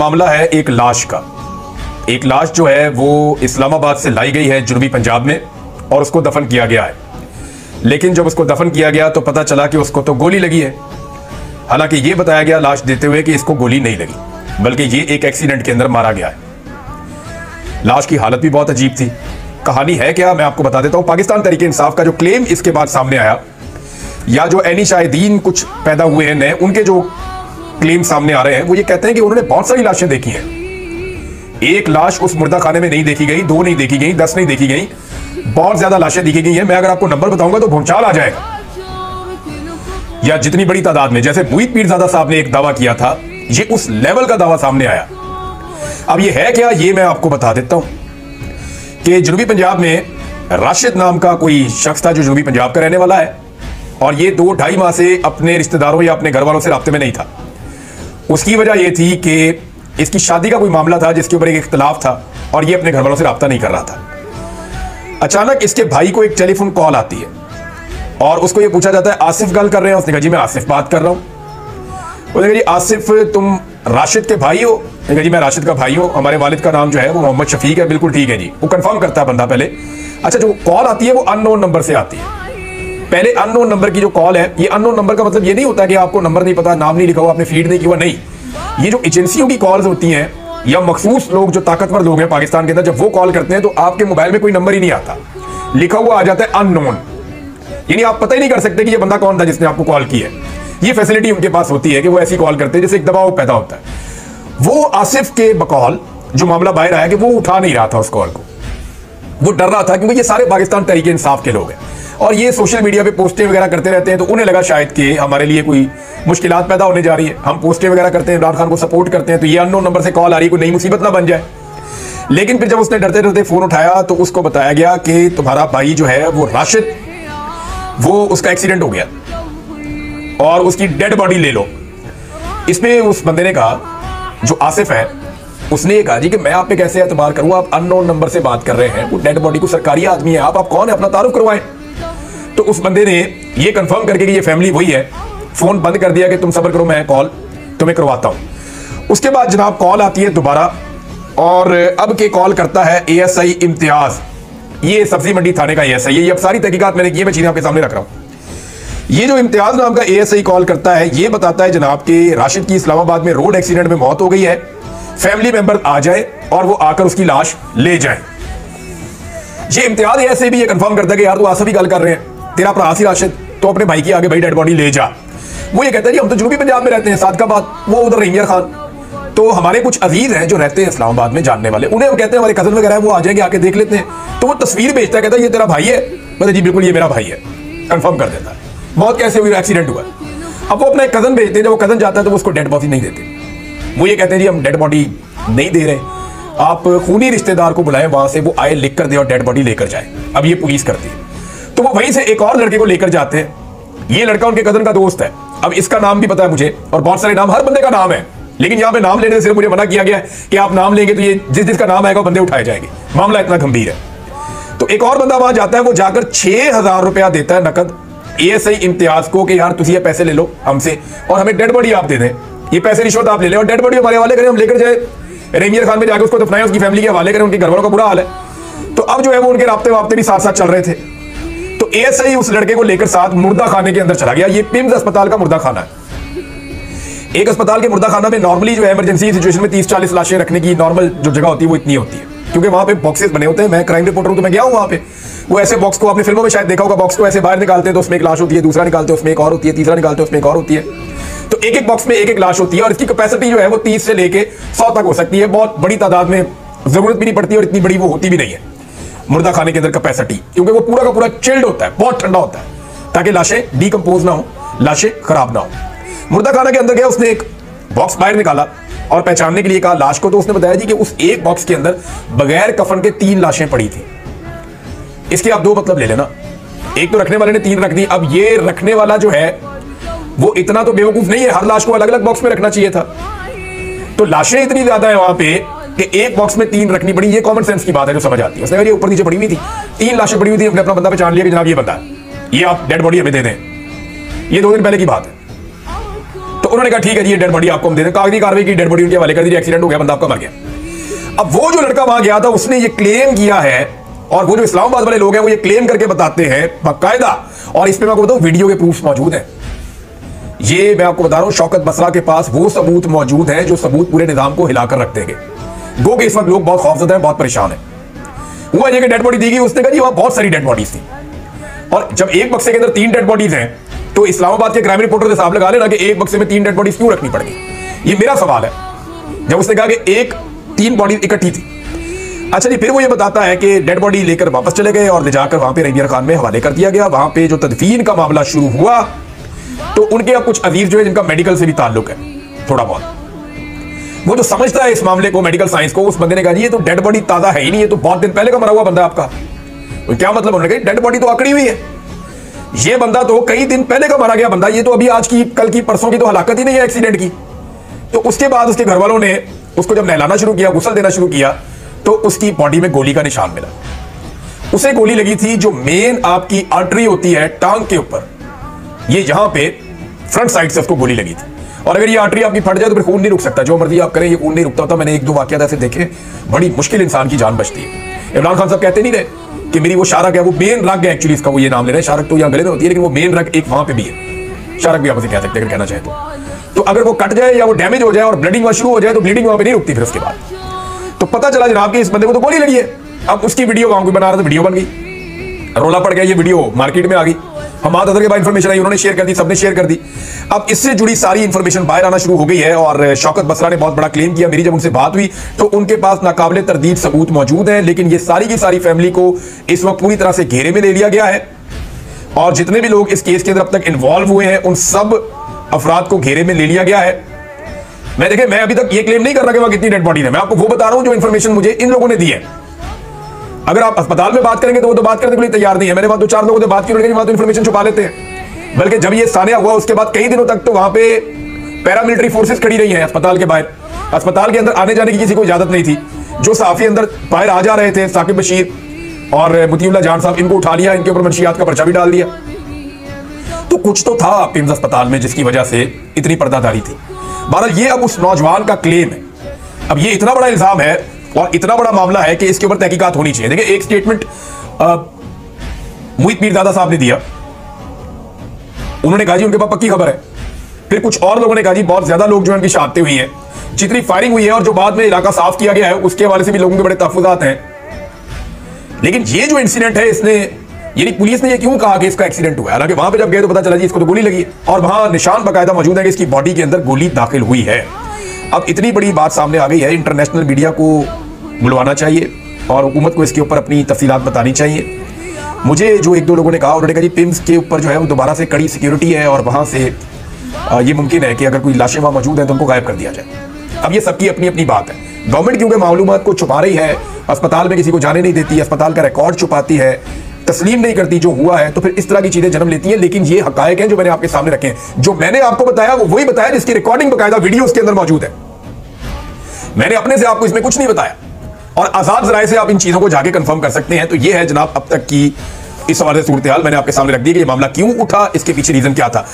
मामला है एक लाश का। एक लाश जो है वो इस्लामाबाद से लाई गई है जनूबी पंजाब में और उसको दफन किया गया है। लेकिन जब उसको दफन किया गया तो पता चला कि उसको तो गोली लगी है। हालांकि ये बताया गया लाश देते हुए कि इसको गोली नहीं लगी, बल्कि ये एक एक्सीडेंट के अंदर मारा गया है। लाश की हालत भी बहुत अजीब थी। कहानी है क्या, मैं आपको बता देता हूं। पाकिस्तान तहरीक इंसाफ का जो क्लेम इसके बाद सामने आया, या जो एनी शाहिदीन कुछ पैदा हुए हैं नए, उनके जो क्लेम सामने आ रहे हैं वो ये कहते हैं कि उन्होंने बहुत सारी लाशें देखी हैं। एक लाश उस मुर्दा खाने में नहीं देखी गई, 2 नहीं देखी गई, 10 नहीं देखी गई, बहुत ज्यादा लाशें देखी गई हैं। मैं अगर आपको नंबर बताऊंगा तो भूचाल आ जाएगा। या जितनी बड़ी तादाद में, जैसे मुईद पीरजादा साहब ने एक दावा किया था, ये उस लेवल का दावा सामने आया। अब ये है क्या, ये मैं आपको बता देता हूं कि जनूबी पंजाब में राशिद नाम का कोई शख्स था जो जनूबी पंजाब का रहने वाला है, और ये 2-2.5 माह से अपने रिश्तेदारों या अपने घर वालों से राब्ते में नहीं था। उसकी वजह यह थी कि इसकी शादी का कोई मामला था जिसके ऊपर एक इख्तलाफ था और ये अपने घर वालों से राब्ता नहीं कर रहा था। अचानक इसके भाई को एक टेलीफोन कॉल आती है और उसको ये पूछा जाता है, आसिफ गल कर रहे हैं? उसने कहा जी मैं आसिफ बात कर रहा हूं। उसने कहा जी आसिफ तुम राशिद के भाई हो? उसने कहा जी मैं राशिद का भाई हूं, हमारे वालिद का नाम जो है वो मोहम्मद शफीक है। बिल्कुल ठीक है जी। वो कंफर्म करता है बंदा पहले। अच्छा, जो कॉल आती है वो अननोन नंबर से आती है। पहले अननोन नंबर की जो कॉल है, ये अननोन नंबर का मतलब ये नहीं होता कि आपको नंबर नहीं पता, नाम नहीं लिखा हुआ, आपने फीड नहीं किया, नहीं। ये जो एजेंसियों की कॉल्स होती हैं या मखसूस लोग जो ताकतवर लोग हैं पाकिस्तान के अंदर, जब वो कॉल करते हैं तो आपके मोबाइल में कोई नंबर ही नहीं आता, लिखा हुआ आ जाता है अननोन। यानी आप पता ही नहीं कर सकते कि ये बंदा कौन था जिसने आपको कॉल की है। ये फैसिलिटी उनके पास होती है कि वो ऐसी कॉल करते हैं जिससे एक दबाव पैदा होता है। वो आसिफ के बकौल जो मामला बाहर आया कि वो उठा नहीं रहा था उस कॉल को, वो डर रहा था क्योंकि ये सारे पाकिस्तान तहरीक इंसाफ के लोग हैं और ये सोशल मीडिया पे पोस्टें वगैरह करते रहते हैं, तो उन्हें लगा शायद कि हमारे लिए कोई मुश्किलात पैदा होने जा रही है, हम पोस्टें वगैरह करते हैं, इमरान खान को सपोर्ट करते हैं, तो ये अननोन नंबर से कॉल आ रही है, कोई नई मुसीबत ना बन जाए। लेकिन फिर जब उसने डरते डरते फोन उठाया तो उसको बताया गया कि तुम्हारा भाई जो है वो राशिद, वो उसका एक्सीडेंट हो गया और उसकी डेड बॉडी ले लो। इसमें उस बंदे ने कहा, जो आसिफ है, उसने ये कहा जी कि मैं आप पे कैसे एतबार करूं, आप अननोन नंबर से बात कर रहे हैं, वो डेड बॉडी को सरकारी आदमी है, आप कौन है, अपना तारुफ करवाएं। तो उस बंदे ने ये कंफर्म करके कि ये फैमिली वही है, फोन बंद कर दिया कि तुम सब्र करो, मैं कॉल तुम्हें करवाता हूं। उसके बाद जनाब कॉल आती है दोबारा, और अब के कॉल करता है एएसआई इम्तियाज। ये सब्जी मंडी थाने का एएसआई है। ये अब सारी तहकीकात मैंने की, मैं चीजें आपके सामने रख रहा हूं। ये जो इम्तियाज नाम का एएसआई कॉल करता है, ये बताता है जनाब कि राशिद की इस्लामाबाद में रोड एक्सीडेंट में मौत हो गई है, फैमिली मेंबर आ जाए और वो आकर उसकी लाश ले जाए। ये इम्तियाज एएसआई भी ये कंफर्म करता है कि यार तू आसिफ ही गल कर रहे हैं, तेरा भरा सी राशिद, तो अपने भाई की आगे भाई डेड बॉडी ले जा। वो ये कहता है जी हम तो जनूबी पंजाब में रहते हैं, सादकाबाद, वो उधर रहीमिया खान। तो हमारे कुछ अजीज हैं जो रहते हैं इस्लामाबाद में, जानने वाले, उन्हें कहते हैं हमारे कजन वगैरह है, वो आ जाएंगे, आके देख लेते हैं। तो वो तस्वीर भेजता है, कहता है ये तेरा भाई है? मतलब जी बिल्कुल ये मेरा भाई है, कंफर्म कर देता है। मौत कैसे हुई, एक्सीडेंट हुआ। अब वो अपना एक कजन भेजते हैं, जब वो कजन जाता है तो वो उसको डेड बॉडी नहीं देते। वो ये कहते हैं जी हम डेड बॉडी नहीं दे रहे, आप खूनी रिश्तेदार को बुलाएं, वहां से वो आए, लिख कर दे और डेड बॉडी लेकर जाए। अब ये पुलिस करती है। तो वो वहीं से एक और लड़के को लेकर जाते हैं। ये लड़का उनके कजन का दोस्त है। अब इसका नाम भी पता है मुझे, और बहुत सारे नाम, हर बंदे का नाम है, लेकिन यहां पे नाम लेने से सिर्फ मुझे मना किया गया है कि आप नाम लेंगे तो ये जिस जिसका नाम आएगा बंदे उठाए जाएंगे। मामला इतना गंभीर है। तो एक और बंदा वहां जाता है, वो जाकर 6000 रुपया देता है नकद एएसआई इम्तियाज को कि यार तुझे ये पैसे ले लो हमसे और हमें डेड बॉडी आप दे दें, ये पैसे रिश्वत आप ले लें और डेड बॉडी हमारे हवाले करें, हम लेकर जाए रहीमिया खान में जाकर उसको दफनाएं, उसकी फैमिली के हवाले करें, उनके घर वालों का बुरा हाल है। तो अब जो है वो उनके राब्ते वाब्ते भी साथ साथ चल रहे थे। तो एएसआई उस लड़के को लेकर साथ मुर्दा खाने के अंदर चला गया। ये पिम्स अस्पताल का मुर्दा खाना है। एक अस्पताल के मुर्दा खाना में नॉर्मली जो है इमरजेंसी सिचुएशन में 30-40 लाशें रखने की नॉर्मल जो जगह होती है वो इतनी होती है, क्योंकि वहां पे बॉक्सेस बने होते हैं। मैं क्राइम रिपोर्टर हूं तो मैं गया हूं वहां पे। वो ऐसे बॉक्स को आपने फिल्मों में शायद देखा होगा, बॉक्स को ऐसे बाहर निकालते हैं तो उसमें एक लाश होती है, दूसरा निकालते हैं उसमें एक और होती है, तीसरा निकालते हैं उसमें एक और होती है। तो एक एक बॉक्स में एक एक लाश होती है और इसकी कैपेसिटी जो है वो 30 से लेके 100 तक हो सकती है। बहुत बड़ी तादाद में जरूरत भी नहीं पड़ती और इतनी बड़ी वो होती भी नहीं है मुर्दा खाने के अंदर कैपेसिटी, क्योंकि वो पूरा का पूरा चिल्ड होता है, बहुत ठंडा होता है, ताकि लाशें डीकंपोज ना हो, लाशें खराब ना हो। मुर्दा खाना के अंदर गया, उसने एक बॉक्स बाहर निकाला और पहचानने के लिए कहा लाश को। तो उसने बताया जी कि उस एक बॉक्स के अंदर बगैर कफन के 3 लाशें पड़ी थी। इसके आप 2 मतलब ले लेना, एक तो रखने वाले ने 3 रख दी। अब ये रखने वाला जो है वो इतना तो बेवकूफ नहीं है, हर लाश को अलग अलग बॉक्स में रखना चाहिए था। तो लाशें इतनी ज्यादा है वहां पे कि एक बॉक्स में 3 रखनी पड़ी। ये कॉमन सेंस की बात है जो समझ आती है। उसने कहा ये ऊपर नीचे पड़ी हुई थी, 3 लाशें पड़ी हुई थी, हमने अपना बंदा पहचान लिया कि जनाब ये बंदा है, ये आप डेड बॉडी हमें दे दें। ये 2 दिन पहले की बात है। तो उन्होंने कहा ठीक है जी, ये डेड बॉडी आपको हम दे दें। कागजी कार्रवाई की, डेड बॉडी उनके हवाले कर दी, एक्सीडेंट हो गया, बंदा आपका मर गया। अब वो जो लड़का वहां गया था उसने ये क्लेम किया है, और वो जो इस्लामाबाद वाले लोग हैं वो ये क्लेम करके बताते हैं बाकायदा, और इस पे मैं आपको बताऊं वीडियो के प्रूफ मौजूद हैं। ये मैं आपको बता रहा हूं, शौकत बसरा के पास वो सबूत मौजूद है जो सबूत पूरे निजाम को हिलाकर रख देंगे। गो के इस वक्त लोग बहुत खौफजदा हैं, बहुत परेशान हैं। हुआ ये कि डेड बॉडी दी गई, उसने कहा जी वहां बहुत सारी डेड बॉडीज थी, और जब एक बक्से के अंदर 3 डेड बॉडीज हैं तो इस्लामाबाद के क्राइम रिपोर्टर से हिसाब लगा लेना कि एक बक्से में 3 डेड बॉडीज क्यों रखनी पड़ गई। ये मेरा सवाल है। जब उसने कहा कि 3 बॉडीज इकट्ठी थी, अच्छा जी, फिर वो ये बताता है कि डेड बॉडी लेकर वापस चले गए और ले जाकर वहां पे रैबियर खान में हवाले कर दिया गया। वहां पे जो तदफीन का मामला शुरू हुआ तो उनके अब कुछ अजीज जो है जिनका मेडिकल से भी ताल्लुक है थोड़ा बहुत, वो जो समझता है इस मामले को, मेडिकल साइंस को, उस बंदे ने कहा जी ये तो डेड बॉडी ताजा है ही नहीं, ये तो बहुत दिन पहले का मरा हुआ बंदा आपका। तो क्या मतलब, उन्होंने कहा डेड बॉडी तो आकड़ी हुई है, ये बंदा तो कई दिन पहले का मारा गया बंदा, ये तो अभी आज की, कल की, परसों की तो हलाकत ही नहीं है एक्सीडेंट की। तो उसके बाद उसके घर वालों ने उसको जब नहलाना शुरू किया, गुस्ल देना शुरू किया, तो उसकी बॉडी में गोली का निशान मिला। उसे गोली लगी थी जो मेन आपकी आर्टरी होती है टांग के ऊपर, ये यहां पे फ्रंट साइड से उसको गोली लगी थी। और अगर ये आर्टरी आपकी फट जाए तो फिर खून नहीं रुक सकता, जो मर्जी आप करें ये खून नहीं रुकता होता। मैंने 1-2 वाकयात ऐसे देखे, बड़ी मुश्किल इंसान की जान बचती है। इमरान खान साहब कहते नहीं रहे कि मेरी वो शारक है, वो मेन रग है एक्चुअली, इसका वो ये नाम ले रहे हैं, शारक तो यहाँ गले में होती है लेकिन वो मेन रग एक वहां पे भी है, शारक भी आप उसे कह सकते हैं अगर कहना चाहे तो अगर वो कट जाए या वो डैमेज हो जाए और ब्लीडिंग वहां शुरू हो जाए तो ब्लीडिंग वहां पे नहीं रुकती फिर उसके बाद। तो पता चला जनाब कि इस बंदे को तो गोली लगी है। अब उसकी वीडियो वहां कोई बना रहा था, वीडियो बन गई, रोला पड़ गया, ये वीडियो मार्केट में आ गई, हमाद अदर के बाद इंफॉर्मेशन आई, उन्होंने शेयर कर दी, सबने शेयर कर दी। अब इससे जुड़ी सारी इंफॉर्मेशन बाहर आना शुरू हो गई है और शौकत बसरा ने बहुत बड़ा क्लेम किया। मेरी जब उनसे बात हुई तो उनके पास नाकाबिले तरदीद सबूत मौजूद हैं, लेकिन ये सारी की सारी फैमिली को इस वक्त पूरी तरह से घेरे में ले लिया गया है और जितने भी लोग इस केस के अंदर अब तक इन्वॉल्व हुए हैं उन सब अफराद को घेरे में ले लिया गया है। मैं अभी तक ये क्लेम नहीं कर रहा कि वहां कितनी डेड बॉडी है, मैं आपको वो बता रहा हूं जो इंफॉर्मेशन मुझे इन लोगों ने दी है। अगर आप अस्पताल में बात करेंगे तो वो तो बात करने के लिए तैयार नहीं है। मैंने वहां 2-4 लोगों से बात की, उन्होंने वहां तो इंफॉर्मेशन छुपा लेते हैं। बल्कि जब ये सानिया हुआ उसके बाद कई दिनों तक तो वहां पे पैरामिलिट्री फोर्सेस खड़ी रही हैं अस्पताल के बाहर। अस्पताल के अंदर आने जाने की किसी को इजाजत नहीं थी। जो सहाफी अंदर बाहर आ जा रहे थे, साकिब बशीर और मुतीउल्लाह जान साहब, इनको उठा लिया, इनके ऊपर मंशियात का पर्चा भी डाल दिया। तो कुछ तो था पिम्स अस्पताल में जिसकी वजह से इतनी पर्दादारी थी। बहरहाल ये अब उस नौजवान का क्लेम है। अब ये इतना बड़ा इल्जाम है और इतना बड़ा मामला है कि इसके ऊपर तहकीकात होनी चाहिए। देखिए, एक स्टेटमेंट मुईत मीरजादा साहब ने दिया, उन्होंने कहा जी उनके पास पक्की खबर है। फिर कुछ और लोगों ने कहा जी बहुत ज्यादा लोग जो है उनकी शहादतें हुई हैं, जितनी फायरिंग हुई है और जो बाद में इलाका साफ किया गया है उसके हवाले से भी लोगों के बड़े तहफ्फुज़ात हैं। लेकिन ये जो इंसिडेंट है, इसने यानी पुलिस ने ये क्यों कहा कि इसका एक्सीडेंट हुआ है, हालांकि वहां पे जब गए तो पता चला जी इसको तो गोली लगी है और वहां निशान बाकायदा मौजूद है कि इसकी बॉडी के अंदर गोली दाखिल हुई है। अब इतनी बड़ी बात सामने आ गई है, इंटरनेशनल मीडिया को बुलवाना चाहिए और हुकूमत को इसके ऊपर अपनी तफसीलात बतानी चाहिए। मुझे जो 1-2 लोगों ने कहा, उन्होंने कहा जी पिम्स के ऊपर जो है वो दोबारा से कड़ी सिक्योरिटी है और वहां से ये मुमकिन है कि अगर कोई लाशें वहां मौजूद हैं तो उनको गायब कर दिया जाए। अब ये सबकी अपनी अपनी बात है। गवर्नमेंट क्योंकि मालूमात को छुपा रही है, अस्पताल में किसी को जाने नहीं देती, अस्पताल का रिकॉर्ड छुपाती है, तस्लीम नहीं करती जो हुआ है, तो फिर इस तरह की चीजें जन्म लेती हैं। लेकिन ये हकायक हैं जो मैंने आपके सामने रखे हैं। जो मैंने आपको बताया वो वही बताया जिसकी रिकॉर्डिंग बाकायदा वीडियो उसके अंदर मौजूद है। मैंने अपने से आपको इसमें कुछ नहीं बताया और आजाद जराए से आप इन चीजों को जाके कंफर्म कर सकते हैं। तो ये है जनाब अब तक की इस हवाले से सूरत हाल मैंने आपके सामने रख दी कि ये मामला क्यों उठा, इसके पीछे रीजन क्या था।